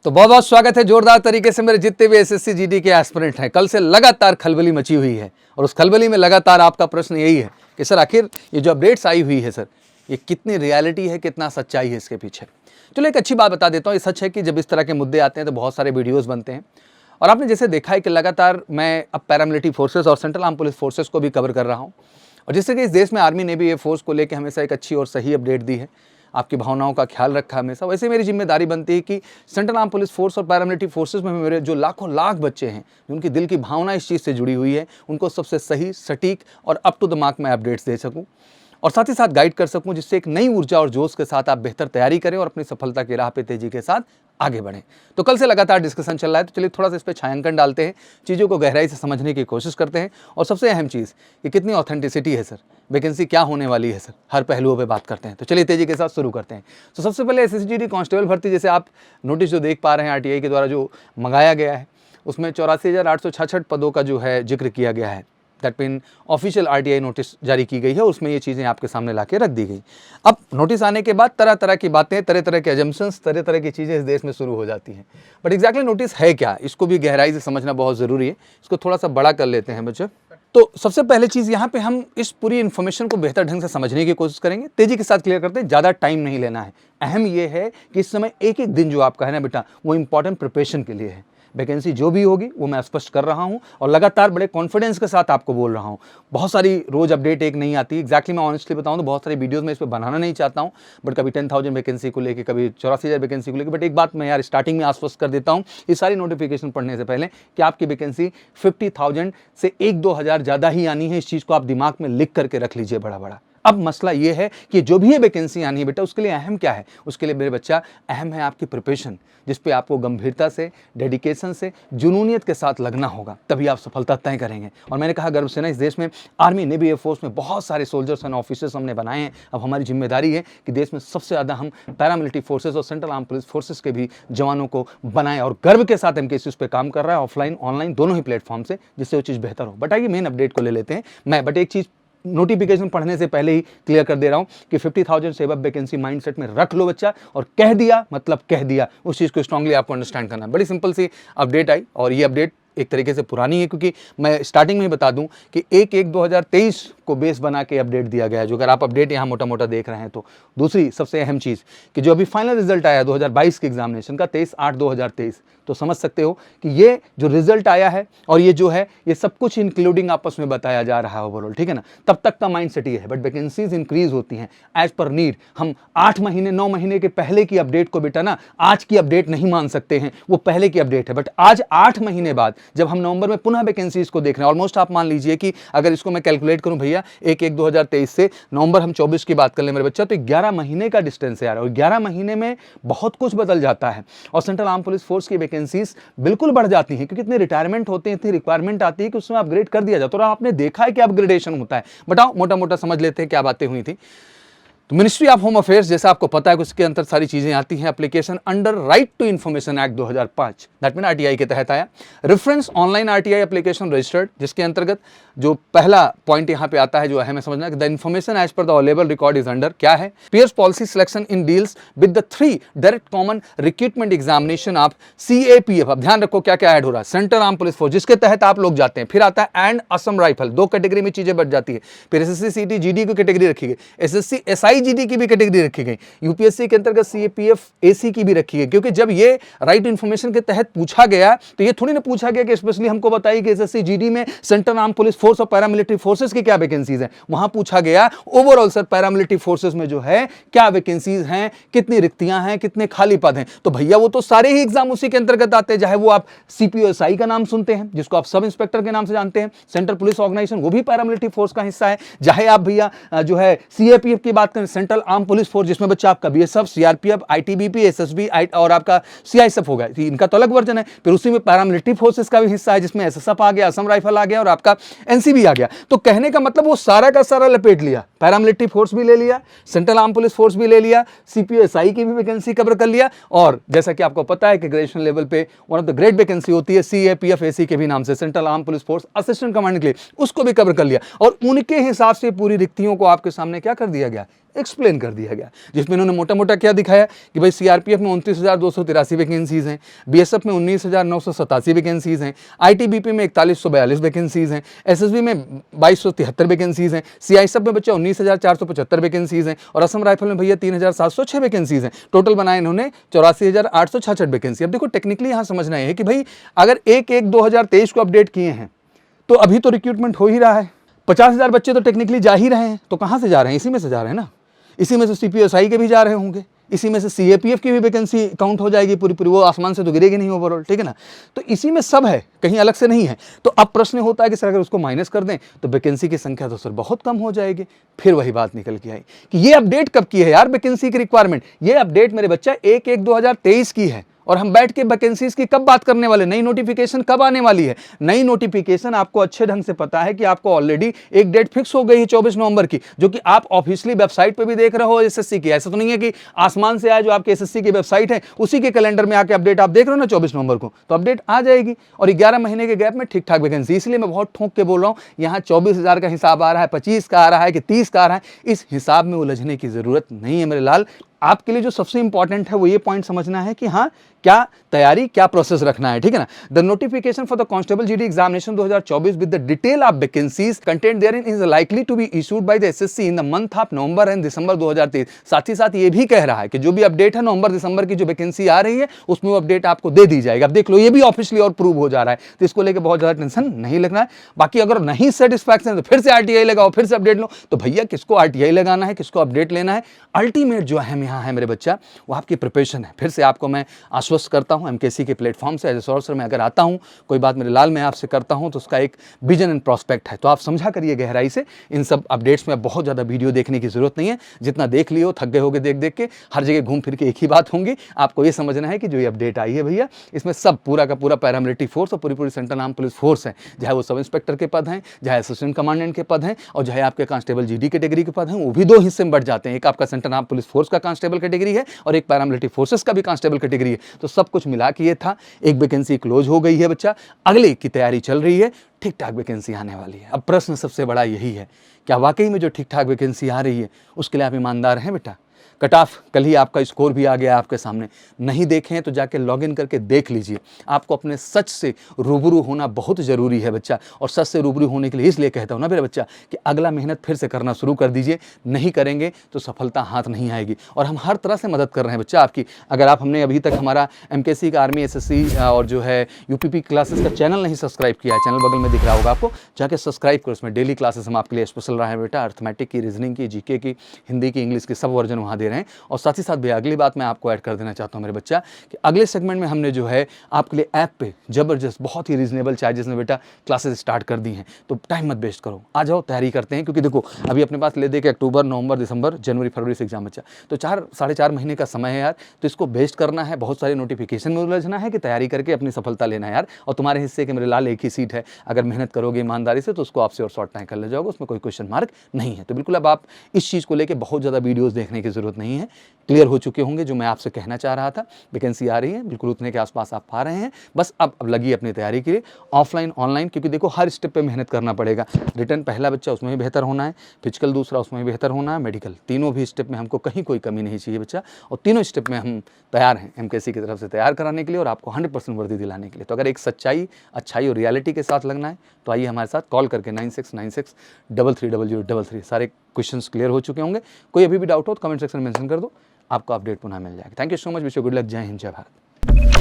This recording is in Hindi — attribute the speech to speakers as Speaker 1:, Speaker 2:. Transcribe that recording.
Speaker 1: तो बहुत बहुत स्वागत है जोरदार तरीके से मेरे जितने भी एसएससी जीडी के एस्पिरेंट हैं। कल से लगातार खलबली मची हुई है और उस खलबली में लगातार आपका प्रश्न यही है कि सर आखिर ये जो अपडेट्स आई हुई है सर, ये कितनी रियलिटी है, कितना सच्चाई है इसके पीछे। चलो एक अच्छी बात बता देता हूँ, ये सच है कि जब इस तरह के मुद्दे आते हैं तो बहुत सारे वीडियोज़ बनते हैं और आपने जैसे देखा है कि लगातार मैं अब पैरामिलिट्री फोर्सेस और सेंट्रल आर्म पुलिस फोर्सेस को भी कवर कर रहा हूँ और जिससे कि इस देश में आर्मी ने भी ये फोर्स को लेकर हमेशा एक अच्छी और सही अपडेट दी है, आपकी भावनाओं का ख्याल रखा हमेशा। वैसे मेरी जिम्मेदारी बनती है कि सेंट्रल आर्म पुलिस फोर्स और पैरामिलिट्री फोर्सेस में मेरे जो लाखों लाख बच्चे हैं, उनकी दिल की भावना इस चीज़ से जुड़ी हुई है, उनको सबसे सही, सटीक और अप टू द मार्क मैं अपडेट्स दे सकूं और साथ ही साथ गाइड कर सकूं, जिससे एक नई ऊर्जा और जोश के साथ आप बेहतर तैयारी करें और अपनी सफलता की राह पे तेजी के साथ आगे बढ़ें। तो कल से लगातार डिस्कशन चल रहा है, तो चलिए थोड़ा सा इस पर छायांकन डालते हैं, चीज़ों को गहराई से समझने की कोशिश करते हैं और सबसे अहम चीज़ कि कितनी ऑथेंटिसिटी है सर, वैकेंसी क्या होने वाली है सर, हर पहलुओं पे बात करते हैं। तो चलिए तेजी के साथ शुरू करते हैं। तो सबसे पहले एसएसजी कांस्टेबल भर्ती, जैसे आप नोटिस जो देख पा रहे हैं आरटीआई के द्वारा जो मंगाया गया है, उसमें 84,866 पदों का जो है जिक्र किया गया है। That mean official RTI notice जारी की गई है, उसमें ये चीज़ें आपके सामने ला के रख दी गई। अब नोटिस आने के बाद तरह तरह की बातें, तरह तरह के एजम्पशंस, तरह तरह की चीज़ें इस देश में शुरू हो जाती हैं। बट एग्जैक्टली नोटिस है क्या, इसको भी गहराई से समझना बहुत ज़रूरी है। इसको थोड़ा सा बड़ा कर लेते हैं बच्चों। तो सबसे पहले चीज़ यहाँ पे हम इस पूरी इन्फॉर्मेशन को बेहतर ढंग से समझने की कोशिश करेंगे, तेजी के साथ क्लियर करते हैं, ज़्यादा टाइम नहीं लेना है। अहम ये है कि इस समय एक एक दिन जो आपका है ना बेटा, वो इंपॉर्टेंट प्रिपरेशन के लिए है। वैकेंसी जो भी होगी वो मैं स्पष्ट कर रहा हूं और लगातार बड़े कॉन्फिडेंस के साथ आपको बोल रहा हूं। बहुत सारी रोज अपडेट एक नहीं आती, एग्जैक्टली मैं ऑनेस्टली बताऊं तो बहुत सारी वीडियोस में इस पर बनाना नहीं चाहता हूं, बट कभी 10,000 वैकेंसी को लेकर, कभी 84,000 वैकेंसी को लेकर। बट एक बात मैं यार स्टार्टिंग में आश्वस्त कर देता हूं, ये सारी नोटिफिकेशन पढ़ने से पहले कि आपकी वैकेंसी 50,000 से 1-2 हज़ार ज़्यादा ही आनी है। इस चीज़ को आप दिमाग में लिख करके रख लीजिए बड़ा बड़ा। अब मसला ये है कि जो भी ये वैकेंसी आनी है बेटा, उसके लिए अहम क्या है, उसके लिए मेरे बच्चा अहम है आपकी प्रिपरेशन, जिस पे आपको गंभीरता से, डेडिकेशन से, जुनूनियत के साथ लगना होगा, तभी आप सफलता तय करेंगे। और मैंने कहा गर्व से ना, इस देश में आर्मी, नेवी, एयरफोर्स में बहुत सारे सोल्जर्स एंड ऑफिसर्स हमने बनाए हैं। अब हमारी जिम्मेदारी है कि देश में सबसे ज़्यादा हम पैरामिलिट्री फोर्सेस और सेंट्रल आर्म पुलिस फोर्सेस के भी जवानों को बनाएं और गर्व के साथ एमकेसी उस पर काम कर रहा है, ऑफलाइन ऑनलाइन दोनों ही प्लेटफॉर्म से, जिससे वो चीज़ बेहतर हो। बट आइए मेन अपडेट को ले लेते हैं। बट एक चीज़ नोटिफिकेशन पढ़ने से पहले ही क्लियर कर दे रहा हूं कि 50,000 से अबव वैकेंसी माइंडसेट में रख लो बच्चा, और कह दिया मतलब कह दिया, उस चीज़ को स्ट्रांगली आपको अंडरस्टैंड करना है। बड़ी सिंपल सी अपडेट आई और ये अपडेट एक तरीके से पुरानी है, क्योंकि मैं स्टार्टिंग में ही बता दूं कि 1/1/2023 को बेस बना के अपडेट दिया गया है, जो अगर आप अपडेट यहाँ मोटा मोटा देख रहे हैं तो। दूसरी सबसे अहम चीज़ कि जो अभी फाइनल रिजल्ट आया 2022 के एग्जामिनेशन का 23/8/2023, तो समझ सकते हो कि ये जो रिजल्ट आया है और ये जो है, ये सब कुछ इंक्लूडिंग आपस में बताया जा रहा है ओवरऑल, ठीक है ना। तब तक का माइंड सेट ये है, बट वैकेंसीज इंक्रीज होती हैं एज पर नीड। हम 8 महीने 9 महीने के पहले की अपडेट को बेटा ना आज की अपडेट नहीं मान सकते हैं, वो पहले की अपडेट है। बट आज 8 महीने बाद जब हम नवंबर में पुनः वैकेंसीज को देख रहे हैं, ऑलमोस्ट आप मान लीजिए कि अगर इसको मैं कैलकुलेट करूं भैया 1/1/2023 से नवंबर हम 24 की बात कर लें मेरे बच्चा, तो 11 महीने का डिस्टेंस है यार, और 11 महीने में बहुत कुछ बदल जाता है और सेंट्रल आर्म पुलिस फोर्स की वैकेंसीज बिल्कुल बढ़ जाती हैं, क्योंकि इतने रिटायरमेंट होते हैं, इतनी रिक्वायरमेंट आती है कि उसमें अपग्रेड कर दिया जाता है। और आपने देखा है कि अपग्रेडेशन होता है। बताओ मोटा मोटा समझ लेते हैं क्या बातें हुई थी। तो मिनिस्ट्री ऑफ होम अफेयर्स, जैसा आपको पता है, उसके अंदर सारी चीजें आती हैं। Application under right to information act 2005, that mean RTI के तहत आया। Reference online RTI application registered, जिसके अंतर्गत जो पहला पॉइंट यहाँ पे आता है जो हमें समझना है, the information as per the available record is under क्या है, peers policy selection in deals with the 3 direct common recruitment examination of CAPF। अब ध्यान रखो क्या क्या ऐड हो रहा है, सेंट्रल आर्म पुलिस फोर्स, जिसके तहत आप लोग जाते हैं। फिर आता है एंड असम राइफल, 2 कैटेगरी में चीजें बढ़ जाती है। फिर SSC CT GD की कैटेगरी रखी गई, SSC SI GD की भी कैटेगरी रखी गई, यूपीएससी के अंतर्गत CAPF AC की भी रखी गई। क्योंकि जब ये राइट इन्फॉर्मेशन के तहत पूछा गया तो ये थोड़ी ना पूछा गया कि स्पेशली हमको बताइए कि SSC GD में सेंट्रल आर्म पुलिस फोर्स और पैरामिलिट्री फोर्सेस की क्या वैकेंसीज हैं। वहां पूछा गया ओवरऑल सर पैरामिलिट्री फोर्सेस में जो है क्या वैकेंसीज हैं, कितनी रिक्तियां हैं, कितने खाली पद हैं। तो भैया वो तो सारे ही एग्जाम उसी के अंतर्गत आते हैं, चाहे वो आप CPO SI का नाम सुनते हैं, जिसको आप सब इंस्पेक्टर के नाम से जानते हैं, सेंट्रल पुलिस ऑर्गेनाइजेशन, वो भी पैरामिलिट्री फोर्स का हिस्सा है। चाहे आप भैया जो है CAPF की बात करें, सेंट्रल आर्म पुलिस फोर्स, जिसमें बच्चा आपका BSF, CRPF, ITBP, SSB और आपका CISF होगा, इनका तो अलग वर्जन है। फिर उसी में पैरामिलिट्री फोर्सेस का भी हिस्सा है, जिसमें SSF आ गया, असम राइफल आ गया और आपका NCB आ गया। तो कहने का मतलब वो सारा का सारा लपेट लिया, पैरामिलिट्री फोर्स भी ले लिया, सेंट्रल आर्म पुलिस फोर्स भी ले लिया, CPO SI की भी वैकेंसी कवर कर लिया, और जैसा कि आपको पता है कि ग्रेजुएशन लेवल पे one of the great vacancy होती है CAPF AC के भी नाम से, central arm police force assistant commandant के लिए, उसको भी कवर कर लिया। और उनके हिसाब से पूरी रिक्तियों को आपके सामने क्या कर दिया गया, एक्सप्लेन कर दिया गया, जिसमें इन्होंने मोटा मोटा क्या दिखाया कि भाई सीआरपीएफ में 29,283 वैकेंसीज हैं, बीएसएफ में 19,987 वैकेंसीज हैं, आईटीबीपी में 4142 वैकेंसीज हैं, एसएसबी में 2273 वैकेंसीज हैं, सीआईएसएफ में बच्चा 19,475 वैकेंसीज हैं और असम राइफल में भैया 3,706 वैकेंसीज हैं। टोटल बनाए इन्होंने 84,866 वैकेंसी। अब देखो टेक्निकली यहाँ समझना है कि भाई अगर 1/1/2023 को अपडेट किए हैं तो अभी तो रिक्रूटमेंट हो ही रहा है, 50,000 बच्चे तो टेक्निकली जा ही रहे हैं। तो कहाँ से जा रहे हैं? इसी में से जा रहे हैं ना, इसी में से सीपीएसआई के भी जा रहे होंगे, इसी में से सीएपीएफ की भी वैकेंसी काउंट हो जाएगी पूरी पूरी, वो आसमान से तो गिरेगी नहीं ओवरऑल, ठीक है ना। तो इसी में सब है, कहीं अलग से नहीं है। तो अब प्रश्न होता है कि सर अगर उसको माइनस कर दें तो वैकेंसी की संख्या तो सर बहुत कम हो जाएगी। फिर वही बात निकल के आई कि ये अपडेट कब की है यार वैकेंसी की रिक्वायरमेंट? ये अपडेट मेरे बच्चा 1/1/2023 की है और हम बैठ के वैकेंसीज की कब बात करने वाले, नई नोटिफिकेशन कब आने वाली है। नई नोटिफिकेशन आपको अच्छे ढंग से पता है कि आपको ऑलरेडी एक डेट फिक्स हो गई है 24 नवंबर की, जो कि आप ऑफिशियली वेबसाइट पे भी देख रहे हो एसएससी की। ऐसा तो नहीं है कि आसमान से आया, जो आपके एसएससी की वेबसाइट है उसी के कैलेंडर में आके अपडेट आप देख रहे हो ना 24 नवंबर को, तो अपडेट आ जाएगी और 11 महीने के गैप में ठीक ठाक वैकेंसी। इसलिए मैं बहुत ठोक के बोल रहा हूँ, यहाँ 24,000 का हिसाब आ रहा है, 25 का आ रहा है कि 30 का आ रहा है, इस हिसाब में उलझने की जरूरत नहीं है मेरे लाल। आपके लिए जो सबसे इंपॉर्टेंट है वो ये पॉइंट समझना है कि हाँ क्या तैयारी, क्या प्रोसेस रखना है, ठीक है ना। The notification for the constable GD examination 2024 with the detail of vacancies content therein is likely to be issued by the SSC in the month of November and December 2023। साथ ही साथ ये भी कह रहा है कि जो भी अपडेट है नवंबर दिसंबर की जो वैकेंसी आ रही है उसमें वो अपडेट आपको दे दी जाएगी। अब देख लो ये भी ऑफिशियली और प्रूव हो जा रहा है, तो इसको लेकर बहुत ज्यादा टेंशन नहीं लगना है। बाकी अगर नहीं सेटिस्फैक्शन है तो फिर से आरटीआई लगाओ, फिर से अपडेट लो। तो भैया किसको आरटीआई लगाना है, किसको अपडेट लेना है, अल्टीमेट जो अहम यहाँ है मेरे बच्चा वो आपकी प्रिपरेशन है। फिर से आपको मैं आश्वस्त करता हूँ, एमकेसी के प्लेटफॉर्म से एज ए सोर्सर में अगर आता हूँ, कोई बात मेरे लाल मैं आपसे करता हूँ तो उसका एक विजन एंड प्रोस्पेक्ट है। तो आप समझा करिए गहराई से, इन सब अपडेट्स में बहुत ज़्यादा वीडियो देखने की जरूरत नहीं है। जितना देख लियो, थक गए होगे देख देख के, हर जगह घूम फिर के एक ही बात होंगी। आपको ये समझना है कि जो ये अपडेट आई है भैया, इसमें सब पूरा का पूरा पैरामिलिट्री फोर्स और पूरी पूरी सेंट्रल आर्म पुलिस फोर्स है, चाहे वो सब इंस्पेक्टर के पद हैं, चाहे असिस्टेंट कमांडेंट के पद हैं, और चाहे आपके कांस्टेबल जीडी कैटेगरी के पद हैं, वो भी दो हिस्से में बढ़ जाते हैं। एक आपका सेंट्रल आर्म पुलिस फोर्स का कांस्टेबल कैटेगरी है और एक पैरामिलिट्री फोर्सेस का भी कांस्टेबल कैटेगरी है। तो सब कुछ मिला के ये था। एक वैकेंसी क्लोज हो गई है बच्चा, अगले की तैयारी चल रही है, ठीक ठाक वैकेंसी आने वाली है। अब प्रश्न सबसे बड़ा यही है, क्या वाकई में जो ठीक ठाक वैकेंसी आ रही है उसके लिए आप ईमानदार हैं बेटा? कट ऑफ कल ही आपका स्कोर भी आ गया आपके सामने, नहीं देखे हैं तो जाके लॉगिन करके देख लीजिए। आपको अपने सच से रूबरू होना बहुत ज़रूरी है बच्चा, और सच से रूबरू होने के लिए इसलिए कहता हूँ ना मेरा बच्चा कि अगला मेहनत फिर से करना शुरू कर दीजिए। नहीं करेंगे तो सफलता हाथ नहीं आएगी, और हम हर तरह से मदद कर रहे हैं बच्चा आपकी। अगर आप हमने अभी तक हमारा एमकेसी का आर्मी एसएससी और जो है यूपीपी क्लासेस का चैनल नहीं सब्सक्राइब किया है, चैनल बगल में दिख रहा होगा आपको, जाके सब्सक्राइब करो। उसमें डेली क्लासेस हम आपके लिए स्पेशल रहे हैं बेटा, अर्थमेटिक की, रीजनिंग की, जीके की, हिंदी की, इंग्लिश की, सब वर्जन वहाँ दे रहे हैं। और साथ ही साथ भी अगली बात मैं आपको ऐड कर देना चाहता हूँ मेरे बच्चा कि अगले सेगमेंट में हमने जो है आपके लिए ऐप पे जबरदस्त बहुत ही रीजनेबल चार्जेस में बेटा क्लासेस स्टार्ट कर दी हैं। तो टाइम मत वेस्ट करो, आ जाओ, तैयारी करते हैं। क्योंकि देखो अभी अपने पास ले दे के अक्टूबर, नवंबर, दिसंबर, जनवरी, फरवरी से एग्जाम बच्चा, तो 4-4.5 महीने का समय है यार। तो इसको वेस्ट करना है, बहुत सारे नोटिफिकेशन में उलझना है कि तैयारी करके अपनी सफलता लेना है यार। और तुम्हारे हिस्से के मेरे लाल एक ही सीट है, अगर मेहनत करोगे ईमानदारी से तो उसको आपसे और शॉर्ट टाइम कर ले जाओगे, उसमें कोई क्वेश्चन मार्क नहीं है। तो बिल्कुल अब आप इस चीज़ को लेकर बहुत ज़्यादा वीडियोज़ देखने की जरूरत नहीं है, क्लियर हो चुके होंगे जो मैं आपसे कहना चाह रहा था। वैकेंसी आ रही है, बिल्कुल उतने के आसपास आप पा रहे हैं। बस अब लगी अपनी तैयारी के लिए, ऑफलाइन ऑनलाइन, क्योंकि देखो हर स्टेप पे मेहनत करना पड़ेगा। रिटर्न पहला बच्चा उसमें भी बेहतर होना है, फिजिकल दूसरा उसमें भी बेहतर होना है, मेडिकल, तीनों भी स्टेप में हमको कहीं कोई कमी नहीं चाहिए बच्चा। और तीनों स्टेप में हम तैयार हैं एमकेसी की तरफ से तैयार कराने के लिए और आपको 100% वर्दी दिलाने के लिए। तो अगर एक सच्चाई, अच्छाई और रियलिटी के साथ लगना है तो आइए हमारे साथ, कॉल करके 9696330033। सारे क्वेश्चंस क्लियर हो चुके होंगे। कोई अभी भी डाउट हो तो कमेंट सेक्शन में मेंशन कर दो, आपको अपडेट पुनः मिल जाएगा। Thank you so much, wish you good luck, जय हिंद, जय भारत।